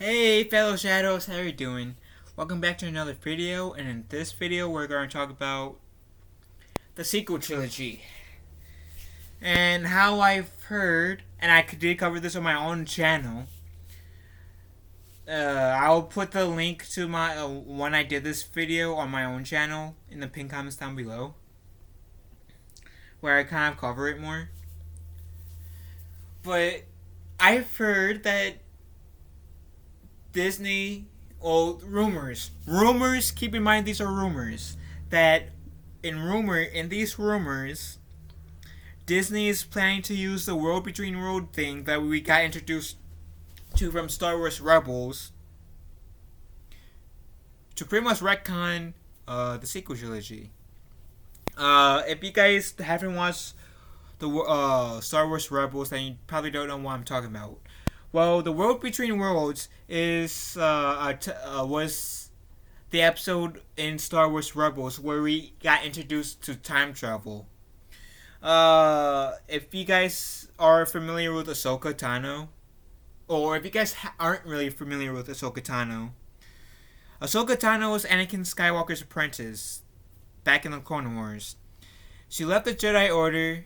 Hey fellow shadows, how you doing? Welcome back to another video, and in this video we're going to talk about the sequel trilogy. And how I've heard, and I did cover this on my own channel. I'll put the link to my when I did this video on my own channel in the pinned comments down below, where I kind of cover it more. But I've heard that Disney, well, rumors, keep in mind these are rumors, that in these rumors, Disney is planning to use the world between world thing that we got introduced to from Star Wars Rebels to pretty much retcon the sequel trilogy. If you guys haven't watched the Star Wars Rebels, then you probably don't know what I'm talking about. Well, the World Between Worlds is was the episode in Star Wars Rebels where we got introduced to time travel. If you guys are familiar with Ahsoka Tano, or if you guys aren't really familiar with Ahsoka Tano was Anakin Skywalker's apprentice back in the Clone Wars. She left the Jedi Order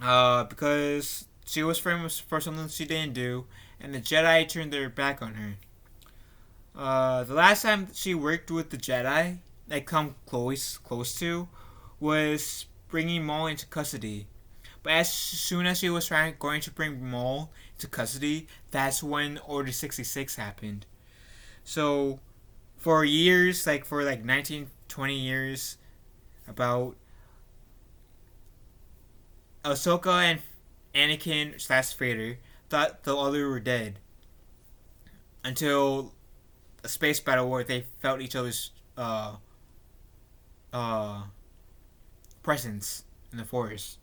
because she was famous for something she didn't do, and the Jedi turned their back on her. The last time she worked with the Jedi, like come close to, was bringing Maul into custody. But as soon as she was going to bring Maul into custody, that's when Order 66 happened. So, for years, for 19, 20 years, about Ahsoka and Anakin / Vader thought the other were dead. Until a space battle where they felt each other's presence in the Force.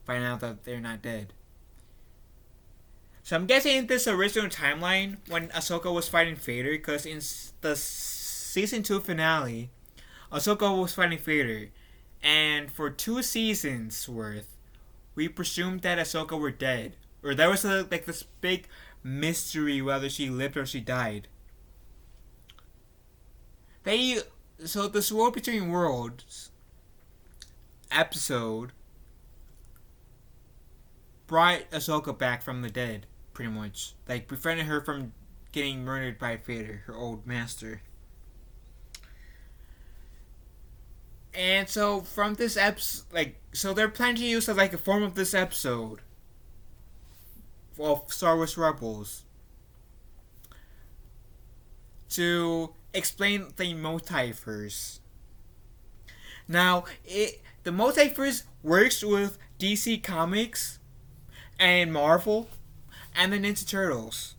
Find out that they're not dead. So I'm guessing in this original timeline when Ahsoka was fighting Vader, because in the season 2 finale, Ahsoka was fighting Vader, and for 2 seasons worth, we presumed that Ahsoka were dead, or there was this big mystery whether she lived or she died. So this World Between Worlds episode brought Ahsoka back from the dead, pretty much. Prevented her from getting murdered by Vader, her old master. And so from this episode, so they're planning to use a form of this episode of Star Wars Rebels to explain the multiverse. Now, the multiverse works with DC Comics and Marvel and the Ninja Turtles.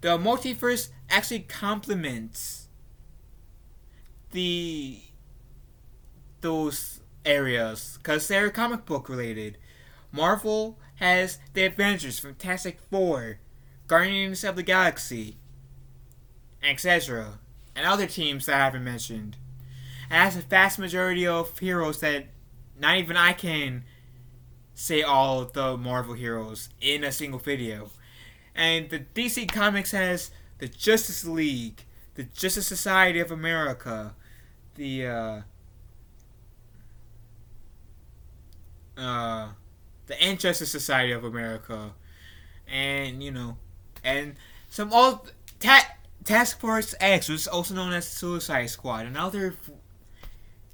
The multiverse actually complements those areas because they're comic book related. Marvel has the Avengers, Fantastic Four, Guardians of the Galaxy, etc., and other teams that I haven't mentioned. It has a vast majority of heroes that not even I can say all of the Marvel heroes in a single video. And the DC Comics has the Justice League, the Justice Society of America, the Injustice Society of America, and and some all Task Force X, which is also known as Suicide Squad, and other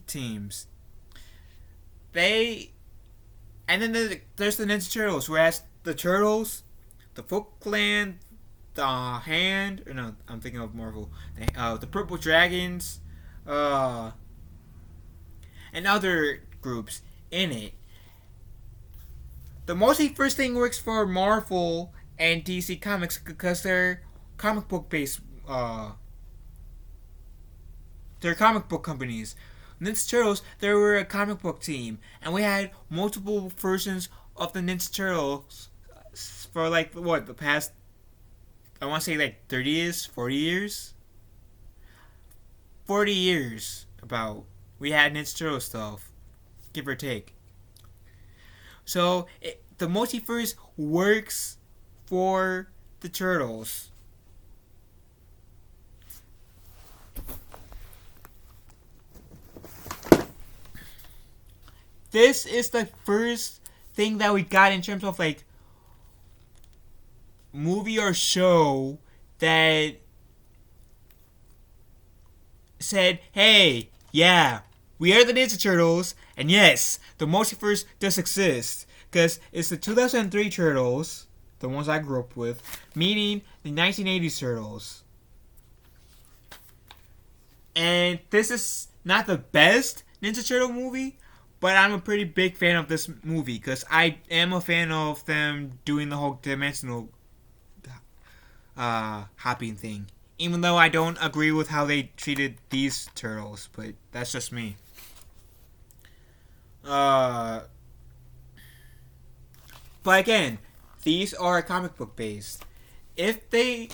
teams. And then there's the Ninja Turtles, whereas the Turtles, the Foot Clan, the Hand, or no, I'm thinking of Marvel, the Purple Dragons, and other groups in it. The multiverse thing works for Marvel and DC Comics because they're comic book based. They're comic book companies. Ninja Turtles, they were a comic book team, and we had multiple versions of the Ninja Turtles for the past, I want to say 30 years, 40 years? 40 years about. We had Ninja Turtle stuff, give or take. So the multiverse works for the Turtles. This is the first thing that we got in terms of like movie or show that said, hey, yeah, we are the Ninja Turtles, and yes, the multiverse does exist. Because it's the 2003 Turtles, the ones I grew up with, meeting the 1980s Turtles. And this is not the best Ninja Turtle movie, but I'm a pretty big fan of this movie because I am a fan of them doing the whole dimensional hopping thing. Even though I don't agree with how they treated these turtles, but that's just me. But again, these are comic book based. If they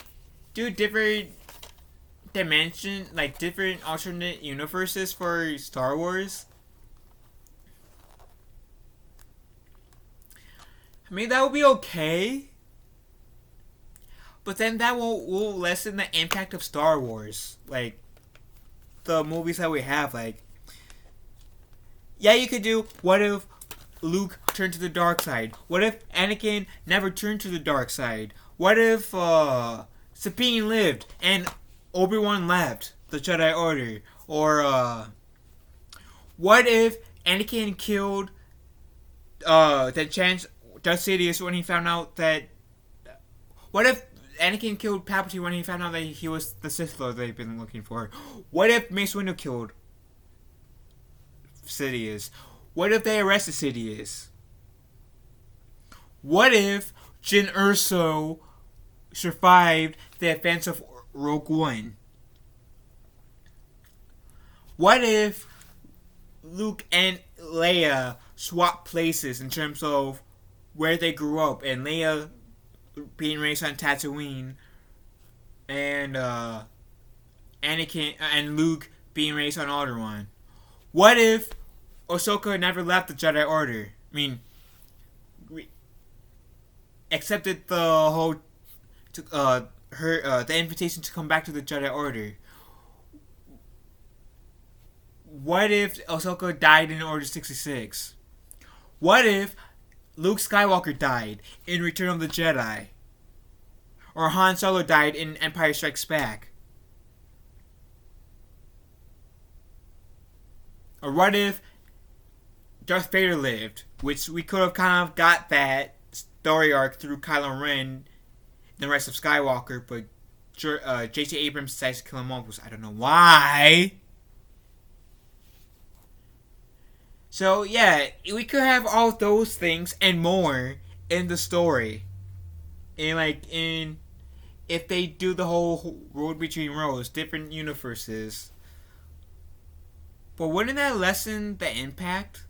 do different dimension, like different alternate universes for Star Wars, I mean that would be okay. But then that will lessen the impact of Star Wars. Like, the movies that we have, like... Yeah, you could do, what if Luke turned to the dark side? What if Anakin never turned to the dark side? What if, Sabine lived and Obi-Wan left the Jedi Order? Or, what if Anakin killed, the Darth Sidious when he found out that... What if Anakin killed Palpatine when he found out that he was the Sith Lord they've been looking for? What if Mace Windu killed Sidious? What if they arrested Sidious? What if Jyn Erso survived the advance of Rogue One? What if Luke and Leia swap places in terms of where they grew up, and Leia being raised on Tatooine, and Anakin and Luke being raised on Alderaan? What if Ahsoka never left the Jedi Order? I mean, accepted the whole the invitation to come back to the Jedi Order. What if Ahsoka died in Order 66? What if Luke Skywalker died in Return of the Jedi? Or Han Solo died in Empire Strikes Back? Or what if Darth Vader lived? Which we could have kind of got that story arc through Kylo Ren, the Rise of Skywalker, but J.J. Abrams decides to kill him off. I don't know why. So yeah, we could have all those things and more in the story. And if they do the whole road between roads, different universes. But wouldn't that lessen the impact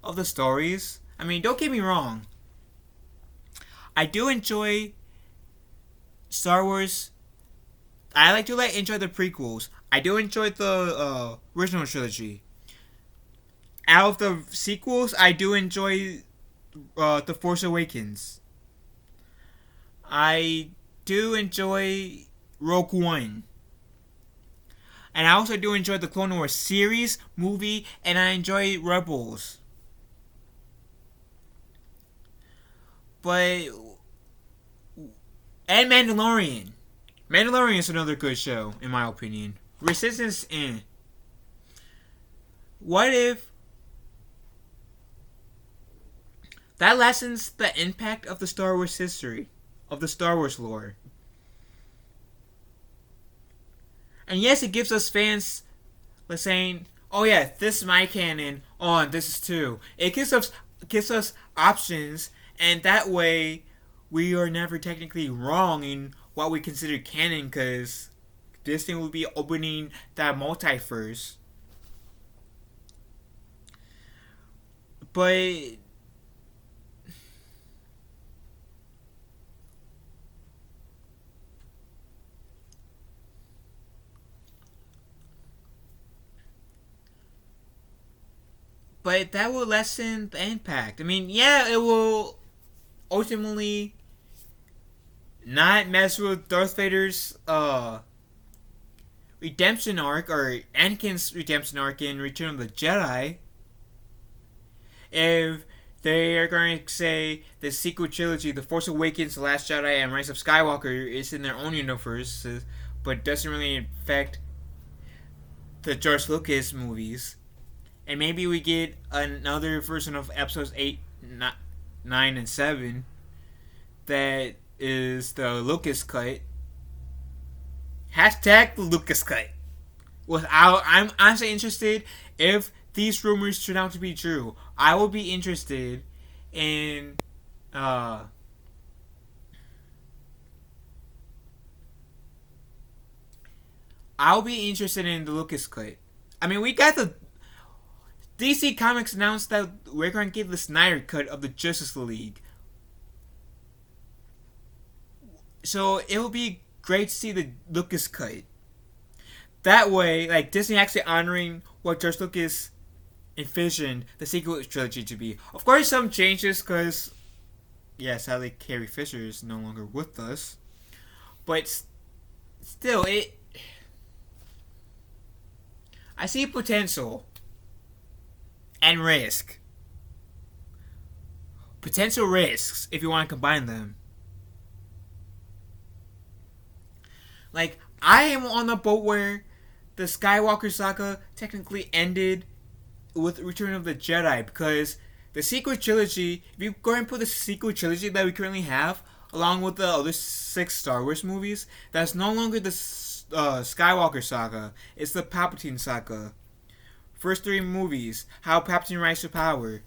of the stories? I mean, don't get me wrong. I do enjoy Star Wars. I like to enjoy the prequels. I do enjoy the original trilogy. Out of the sequels, I do enjoy The Force Awakens. I do enjoy Rogue One. And I also do enjoy the Clone Wars series, movie, and I enjoy Rebels. But... And Mandalorian. Mandalorian is another good show, in my opinion. Resistance, What if that lessens the impact of the Star Wars history, of the Star Wars lore? And yes, it gives us fans saying, oh yeah, this is my canon, oh, and this is too. It gives us options, and that way we are never technically wrong in what we consider canon, because Disney will be opening that multiverse. But that will lessen the impact. I mean, yeah, it will ultimately not mess with Darth Vader's redemption arc, or Anakin's redemption arc in Return of the Jedi, if they are going to say the sequel trilogy, The Force Awakens, The Last Jedi, and Rise of Skywalker is in their own universes, but doesn't really affect the George Lucas movies. And maybe we get another version of episodes 8, 9, and 7 that is the Lucas cut. Hashtag the Lucas cut. I'm honestly interested if these rumors turn out to be true. I will be interested in I'll be interested in the Lucas cut. I mean, we got the DC Comics announced that we're going to get the Snyder cut of the Justice League. So it will be great to see the Lucas cut. That way, like, Disney actually honoring what George Lucas envisioned the sequel trilogy to be. Of course, some changes because, yeah, sadly, Carrie Fisher is no longer with us. But still, I see potential and risk. Potential risks if you want to combine them. Like, I am on the boat where the Skywalker saga technically ended with Return of the Jedi, because the sequel trilogy, if you go and put the sequel trilogy that we currently have along with the other 6 Star Wars movies, that's no longer the Skywalker saga. It's the Palpatine saga. First 3 movies, how Palpatine rise to power.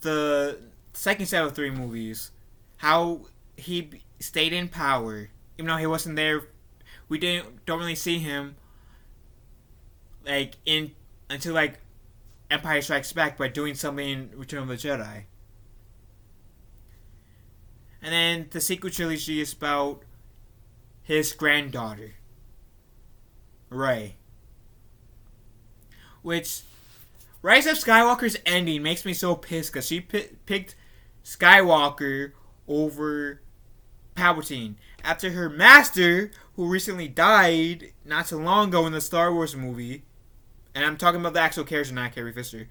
The second set of 3 movies, how he stayed in power even though he wasn't there. We don't really see him like until like Empire Strikes Back by doing something in Return of the Jedi. And then the sequel trilogy is about his granddaughter, Rey. Which, Rise of Skywalker's ending makes me so pissed because she picked Skywalker over Palpatine after her master, who recently died not so long ago in the Star Wars movie, and I'm talking about the actual character, not Carrie Fisher.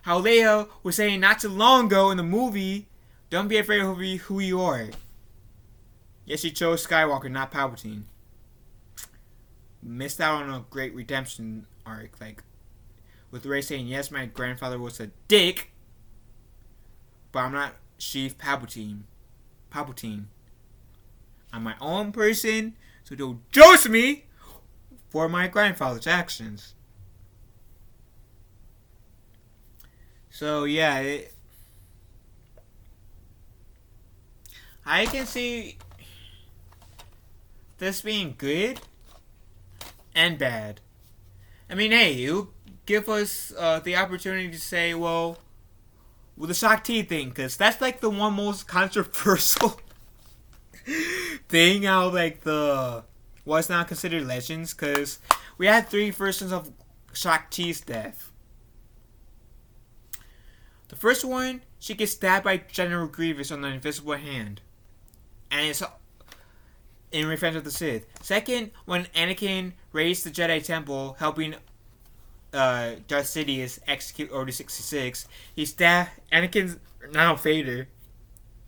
How Leia was saying not too long ago in the movie, don't be afraid of who you are. Yet she chose Skywalker, not Palpatine. Missed out on a great redemption arc, like with Rey saying, yes, my grandfather was a dick, but I'm not Sheev Palpatine. I'm my own person, so don't judge me for my grandfather's actions. So yeah, I can see this being good and bad. I mean, hey, you give us the opportunity to say, well, with the Shakti thing, because that's like the one most controversial thing out like the what's not considered legends, because we had 3 versions of Shakti's death. The first one, she gets stabbed by General Grievous on the invisible hand, and it's in Revenge of the Sith. Second, when Anakin raised the Jedi Temple, helping Darth Sidious execute Order 66, he stabbed Anakin's, now Vader,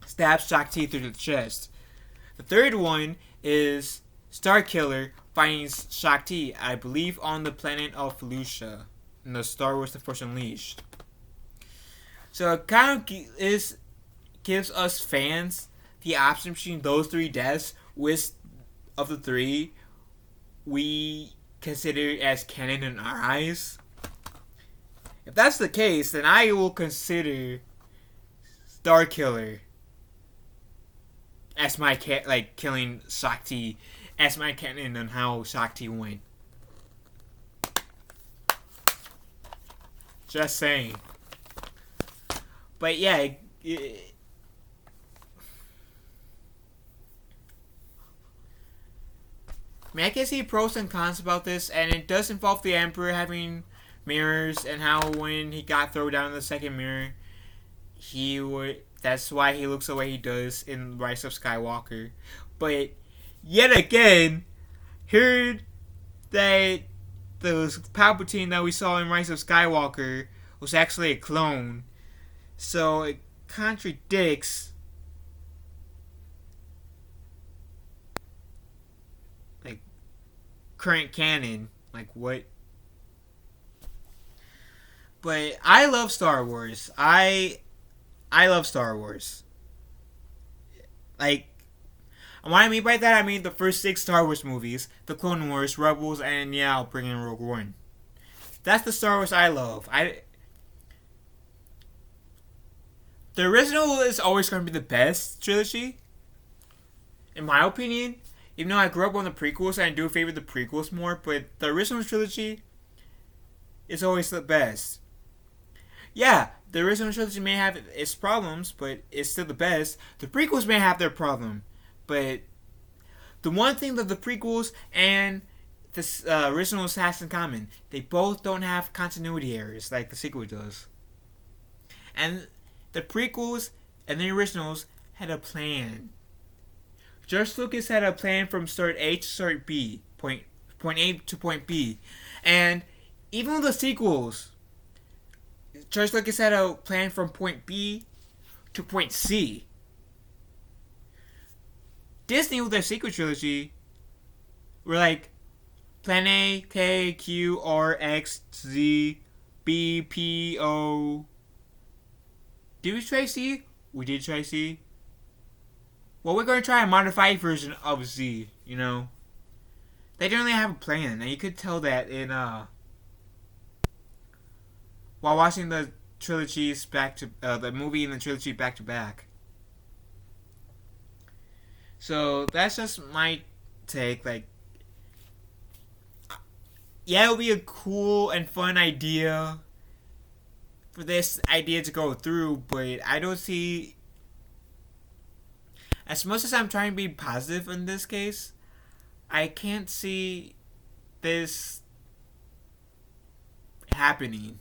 stabs Shakti through the chest. The third one is Starkiller finding Shakti, I believe, on the planet of Felucia in the Star Wars The Force Unleashed. So it kind of gives us fans the option between those 3 deaths, which of the 3 we consider as canon in our eyes. If that's the case, then I will consider Starkiller as my killing Shakti as my canon on how Shakti went. Just saying. But yeah, I mean, I can see pros and cons about this, and it does involve the Emperor having mirrors, and how when he got thrown down in the second mirror, That's why he looks the way he does in Rise of Skywalker. But yet again, heard that the Palpatine that we saw in Rise of Skywalker was actually a clone. So it contradicts like current canon. Like what? But I love Star Wars. I love Star Wars. Like, what I mean by that, I mean the first 6 Star Wars movies, the Clone Wars, Rebels, and yeah, I'll bring in Rogue One. That's the Star Wars I love. The original is always going to be the best trilogy, in my opinion. Even though I grew up on the prequels, and I do favor the prequels more, but the original trilogy is always the best. Yeah, the original trilogy may have its problems, but it's still the best. The prequels may have their problem, but the one thing that the prequels and the originals has in common, they both don't have continuity errors like the sequel does. And the prequels and the originals had a plan. George Lucas had a plan from start A to start B, point A to point B, and even with the sequels, George Lucas had a plan from point B to point C. Disney with their sequel trilogy were like plan A, K, Q, R, X, Z, B, P, O. Did we try C? We did try C. Well, we're going to try a modified version of Z, you know. They didn't really have a plan, and you could tell that in while watching the trilogies back to the movie and the trilogy back to back. So that's just my take. Like, yeah, it would be a cool and fun idea for this idea to go through, but I don't see. As much as I'm trying to be positive in this case, I can't see this happening.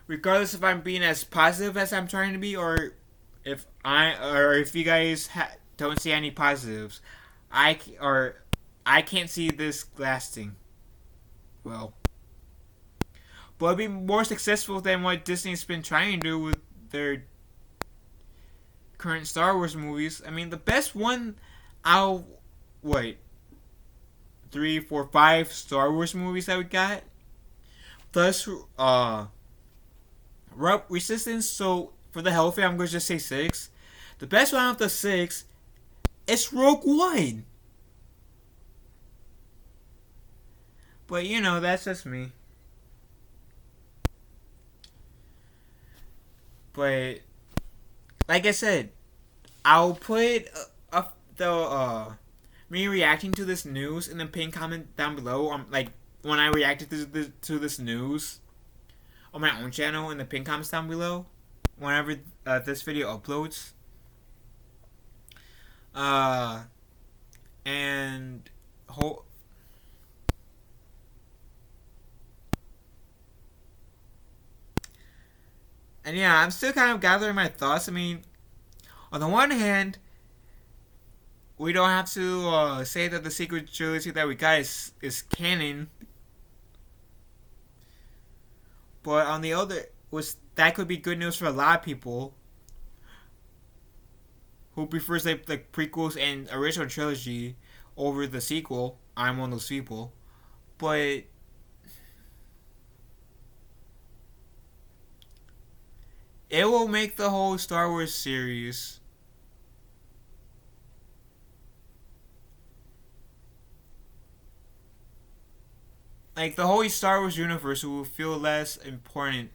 Regardless if I'm being as positive as I'm trying to be, or if you guys don't see any positives, I can't see this lasting well. But it'll be more successful than what Disney's been trying to do with their current Star Wars movies. I mean, the best one out, 3, 4, 5 Star Wars movies that we got, plus Resistance. So for the healthy, I'm going to just say 6. The best one of the 6 is Rogue One. But you know, that's just me. But like I said, I'll put me reacting to this news in the pinned comment down below. Like when I reacted to this news on my own channel in the pinned comments down below. Whenever this video uploads. And yeah, I'm still kind of gathering my thoughts. I mean, on the one hand, we don't have to say that the secret trilogy that we got is canon. But on the other, that could be good news for a lot of people who prefers the prequels and original trilogy over the sequel. I'm one of those people. But it will make the whole Star Wars series like the whole Star Wars universe will feel less important.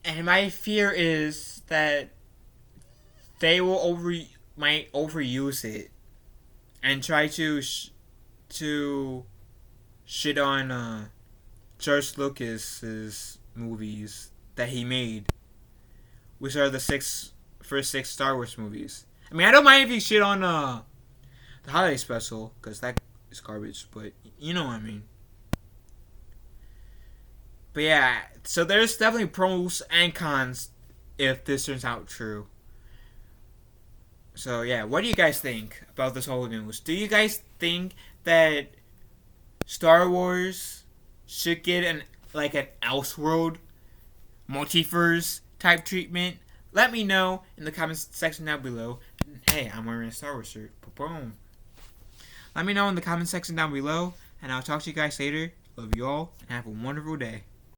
And my fear is that they will might overuse it and try to shit on George Lucas's movies that he made, which are the first six Star Wars movies. I mean, I don't mind if you shit on the holiday special, because that is garbage, but you know what I mean. But yeah, so there's definitely pros and cons if this turns out true. So yeah, what do you guys think about this whole news? Do you guys think that Star Wars should get an Elseworld multiverse type treatment? Let me know in the comments section down below. Hey, I'm wearing a Star Wars shirt. Boom. Let me know in the comment section down below, and I'll talk to you guys later. Love you all, and have a wonderful day.